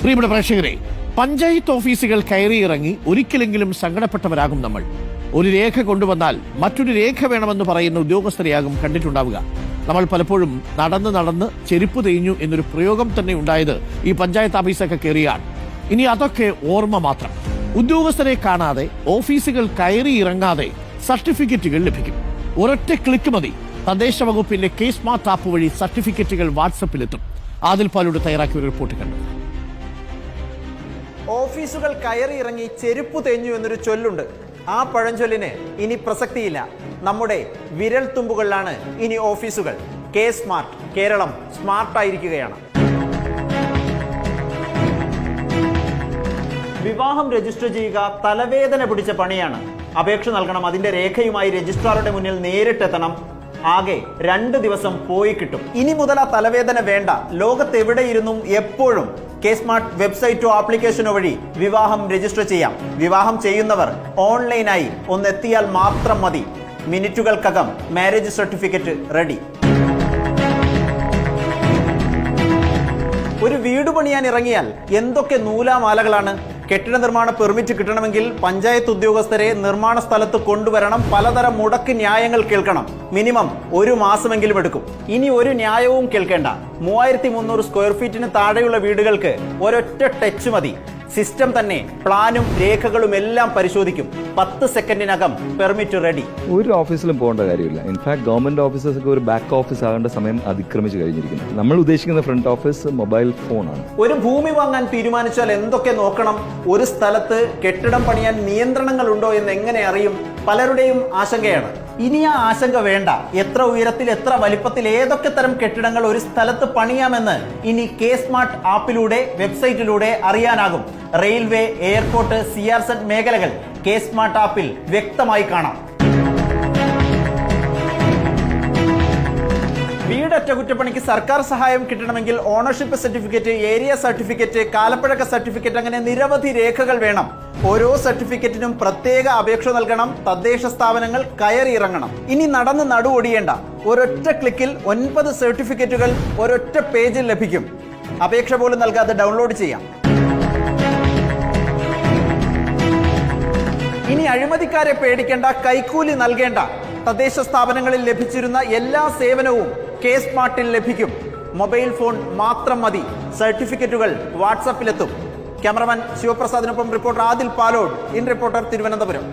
പ്രിയപ്പെട്ട പ്രേക്ഷകരെ, പഞ്ചായത്ത് ഓഫീസുകൾ കയറിയിറങ്ങി ഒരിക്കലെങ്കിലും സങ്കടപ്പെട്ടവരാകും നമ്മൾ. ഒരു രേഖ കൊണ്ടുവന്നാൽ മറ്റൊരു രേഖ വേണമെന്ന് പറയുന്ന ഉദ്യോഗസ്ഥരെയാകും കണ്ടിട്ടുണ്ടാവുക. നമ്മൾ പലപ്പോഴും നടന്ന് ചെരുപ്പ് തേഞ്ഞു എന്നൊരു പ്രയോഗം തന്നെ ഉണ്ടായത് ഈ പഞ്ചായത്ത് ഓഫീസൊക്കെ കയറിയാണ്. ഇനി അതൊക്കെ ഓർമ്മ മാത്രം. ഉദ്യോഗസ്ഥരെ കാണാതെ ഓഫീസുകൾ കയറിയിറങ്ങാതെ സർട്ടിഫിക്കറ്റുകൾ ലഭിക്കും. ഒരൊറ്റ ക്ലിക്ക് മതി. തദ്ദേശ വകുപ്പിന്റെ കെ സ്മാർട്ട് ആപ്പ് വഴി സർട്ടിഫിക്കറ്റുകൾ വാട്സപ്പിലെത്തും. ആദിൽ പാലോട് തയ്യാറാക്കിയ ഒരു റിപ്പോർട്ട് കണ്ടു. ഓഫീസുകൾ കയറിയിറങ്ങി ചെരുപ്പ് തേഞ്ഞു എന്നൊരു ചൊല്ലുണ്ട്. ആ പഴഞ്ചൊല്ലിന് ഇനി പ്രസക്തിയില്ല. നമ്മുടെ വിരൽ തുമ്പുകളിലാണ് ഇനി ഓഫീസുകൾ. കെ സ്മാർട്ട്, കേരളം സ്മാർട്ടായിരിക്കുകയാണ്. വിവാഹം രജിസ്റ്റർ ചെയ്യുക തലവേദന പിടിച്ച പണിയാണ്. അപേക്ഷ നൽകണം, അതിന്റെ രേഖയുമായി രജിസ്ട്രാറുടെ മുന്നിൽ നേരിട്ടെത്തണം. ആകെ 2 ദിവസം പോയി കിട്ടും. ഇനി മുതൽ ആ തലവേദന വേണ്ട. ലോകത്തെവിടെയിരുന്നും എപ്പോഴും കെ സ്മാർട്ട് വെബ്സൈറ്റോ ആപ്ലിക്കേഷനോ വഴി വിവാഹം രജിസ്റ്റർ ചെയ്യാം. വിവാഹം ചെയ്യുന്നവർ ഓൺലൈനായി ഒന്നെത്തിയാൽ മാത്രം മതി. മിനിറ്റുകൾക്കകം മാരേജ് സർട്ടിഫിക്കറ്റ് റെഡി. ഒരു വീട് പണിയാൻ ഇറങ്ങിയാൽ എന്തൊക്കെ നൂലാമാലകളാണ്. കെട്ടിട നിർമ്മാണ പെർമിറ്റ് കിട്ടണമെങ്കിൽ പഞ്ചായത്ത് ഉദ്യോഗസ്ഥരെ നിർമ്മാണ സ്ഥലത്ത് കൊണ്ടുവരണം. പലതരം മുടക്ക് ന്യായങ്ങൾ കേൾക്കണം. മിനിമം 1 മാസമെങ്കിലും എടുക്കും. ഇനി ഒരു ന്യായവും കേൾക്കേണ്ട. 3300 സ്ക്വയർ ഫീറ്റിന് താഴെയുള്ള വീടുകൾക്ക് ഒരൊറ്റ ടച്ച് മതി. സിസ്റ്റം തന്നെ പ്ലാനും രേഖകളും എല്ലാം പരിശോധിക്കും. 10 സെക്കൻഡിനകം പെർമിറ്റ് റെഡി. ഒരു ഓഫീസിലും പോകേണ്ട കാര്യമില്ല. ഇൻഫാക്ട് ഗവൺമെന്റ് ഓഫീസേഴ്സ് ഒക്കെ ഒരു ബാക്ക് ഓഫീസ് ആകേണ്ട സമയം അതിക്രമിച്ച് കഴിഞ്ഞിരിക്കുന്നു. നമ്മൾ ഉദ്ദേശിക്കുന്ന ഫ്രണ്ട് ഓഫീസ് മൊബൈൽ ഫോണാണ്. ഒരു ഭൂമി വാങ്ങാൻ തീരുമാനിച്ചാൽ എന്തൊക്കെ നോക്കണം? ഒരു സ്ഥലത്ത് കെട്ടിടം പണിയാൻ നിയന്ത്രണങ്ങൾ ഉണ്ടോ എന്ന് എങ്ങനെ അറിയും? പലരുടെയും ആശങ്കയാണ്. ഇനി ആ ആശങ്ക വേണ്ട. എത്ര ഉയരത്തിൽ, എത്ര വലിപ്പത്തിൽ, ഏതൊക്കെ തരം കെട്ടിടങ്ങൾ ഒരു സ്ഥലത്ത് പണിയാമെന്ന് ഇനി കെ സ്മാർട്ട് ആപ്പിലൂടെ, വെബ്സൈറ്റിലൂടെ അറിയാനാകും. റെയിൽവേ, എയർപോർട്ട്, CRZ മേഖലകൾ കെ സ്മാർട്ട് ആപ്പിൽ വ്യക്തമായി കാണാം. വീട് അറ്റകുറ്റപ്പണിക്ക് സർക്കാർ സഹായം കിട്ടണമെങ്കിൽ ഓണർഷിപ്പ് സർട്ടിഫിക്കറ്റ്, ഏരിയ സർട്ടിഫിക്കറ്റ്, കാലപ്പഴക്ക സർട്ടിഫിക്കറ്റ്, അങ്ങനെ നിരവധി രേഖകൾ വേണം. ഓരോ സർട്ടിഫിക്കറ്റിനും പ്രത്യേക അപേക്ഷ നൽകണം. തദ്ദേശ സ്ഥാപനങ്ങൾ കയറിയിറങ്ങണം. ഇനി നടന്ന് നടുവൊടിയേണ്ട. ഒരൊറ്റ ക്ലിക്കിൽ 9 സർട്ടിഫിക്കറ്റുകൾ ഒരൊറ്റ പേജിൽ ലഭിക്കും. അപേക്ഷ പോലും നൽകാതെ ഡൗൺലോഡ് ചെയ്യാം. ഇനി അഴിമതിക്കാരെ പേടിക്കേണ്ട, കൈക്കൂലി നൽകേണ്ട. തദ്ദേശ സ്ഥാപനങ്ങളിൽ ലഭിച്ചിരുന്ന എല്ലാ സേവനവും കെ സ്മാർട്ടിൽ ലഭിക്കും. മൊബൈൽ ഫോൺ മാത്രം മതി. സർട്ടിഫിക്കറ്റുകൾ വാട്സാപ്പിലെത്തും. ക്യാമറമാൻ ശിവപ്രസാദിനൊപ്പം reporter Adil Palode, in reporter, Thiruvananthapuram.